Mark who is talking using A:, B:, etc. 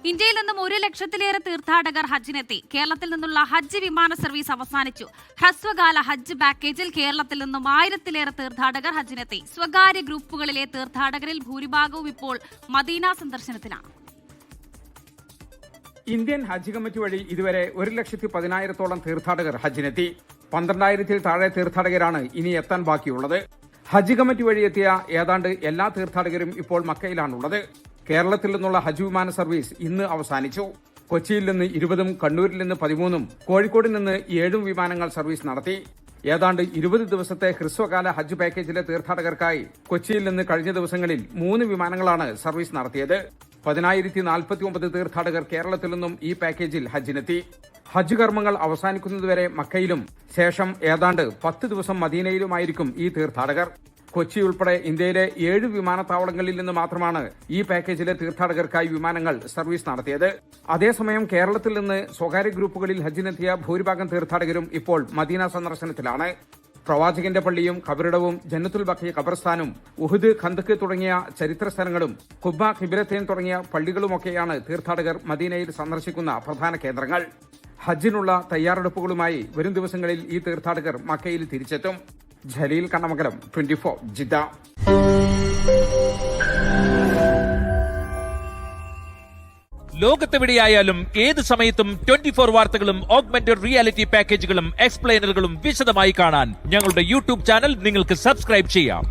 A: ഇന്ത്യയിൽ നിന്നും 1 ലക്ഷത്തിലേറെ തീർത്ഥാടകർ ഹജ്ജിനെത്തി. കേരളത്തിൽ നിന്നുള്ള ഹജ്ജ് വിമാന സർവീസ് അവസാനിച്ചു. ഹ്രസ്വകാല ഹജ്ജ് പാക്കേജിൽ കേരളത്തിൽ നിന്നും 1000-ലേറെ തീർത്ഥാടകർ ഹജ്ജിനെത്തി. സ്വകാര്യ ഗ്രൂപ്പുകളിലെ തീർത്ഥാടകരിൽ ഭൂരിഭാഗവും ഇപ്പോൾ മദീന സന്ദർശനത്തിലാണ്.
B: ഇന്ത്യൻ ഹജ്ജ് കമ്മിറ്റി വഴി ഇതുവരെ 1,10,000-ഓളം തീർത്ഥാടകർ ഹജ്ജിനെത്തി. 12,000-ൽ താഴെ തീർത്ഥാടകരാണ് ഇനി എത്താൻ ബാക്കിയുള്ളത്. ഹജ്ജ് കമ്മിറ്റി വഴി എത്തിയ ഏതാണ്ട് എല്ലാ തീർത്ഥാടകരും ഇപ്പോൾ മക്കയിലാണുള്ളത്. കേരളത്തിൽ നിന്നുള്ള ഹജ്ജ് വിമാന സർവീസ് ഇന്ന് അവസാനിച്ചു. കൊച്ചിയിൽ നിന്ന് 20-ഉം കണ്ണൂരിൽ നിന്ന് 13-ഉം കോഴിക്കോട് നിന്ന് 7 വിമാനങ്ങൾ സർവീസ് നടത്തി. ഏതാണ്ട് 20 ദിവസത്തെ ഹ്രസ്വകാല ഹജ്ജ് പാക്കേജിലെ തീർത്ഥാടകർക്കായി കൊച്ചിയിൽ നിന്ന് കഴിഞ്ഞ ദിവസങ്ങളിൽ 3 വിമാനങ്ങളാണ് സർവീസ് നടത്തിയത്. 10,049 തീർത്ഥാടകർ കേരളത്തിൽ നിന്നും ഈ പാക്കേജിൽ ഹജ്ജിനെത്തി. ഹജ്ജ് കർമ്മങ്ങൾ അവസാനിക്കുന്നതുവരെ മക്കയിലും ശേഷം ഏതാണ്ട് 10 ദിവസം മദീനയിലുമായിരിക്കും ഈ തീർത്ഥാടകർ. കൊച്ചി ഉൾപ്പെടെ ഇന്ത്യയിലെ 7 വിമാനത്താവളങ്ങളിൽ നിന്ന് മാത്രമാണ് ഈ പാക്കേജിലെ തീർത്ഥാടകർക്കായി വിമാനങ്ങൾ സർവീസ് നടത്തിയത്. അതേസമയം കേരളത്തിൽ നിന്ന് സ്വകാര്യ ഗ്രൂപ്പുകളിൽ ഹജ്ജിനെത്തിയ ഭൂരിഭാഗം തീർത്ഥാടകരും ഇപ്പോൾ മദീന സന്ദർശനത്തിലാണ്. പ്രവാചകന്റെ പള്ളിയും ഖബറിടവും ജന്നത്തുൽ ബഖി ഖബർസ്ഥാനും ഉഹുദ് ഖന്തക്ക് തുടങ്ങിയ ചരിത്ര സ്ഥലങ്ങളും ഖുബ ഖിബ്ലത്തൈൻ തുടങ്ങിയ പള്ളികളുമൊക്കെയാണ് തീർത്ഥാടകർ മദീനയിൽ സന്ദർശിക്കുന്ന പ്രധാന കേന്ദ്രങ്ങൾ. ഹജ്ജിനുള്ള തയ്യാറെടുപ്പുകളുമായി വരും ദിവസങ്ങളിൽ ഈ തീർത്ഥാടകർ മക്കയിൽ തിരിച്ചെത്തും. ജലീൽ കണ്ണമംഗലം, 24 ജിദ്ദ.
C: ലോകത്തെവിടെയായാലും ഏത് സമയത്തും 24 വാർത്തകളും ഓഗ്മെന്റഡ് റിയാലിറ്റി പാക്കേജുകളും എക്സ്പ്ലെയിനറുകളും വിശദമായി കാണാൻ ഞങ്ങളുടെ യൂട്യൂബ് ചാനൽ നിങ്ങൾക്ക് സബ്സ്ക്രൈബ് ചെയ്യാം.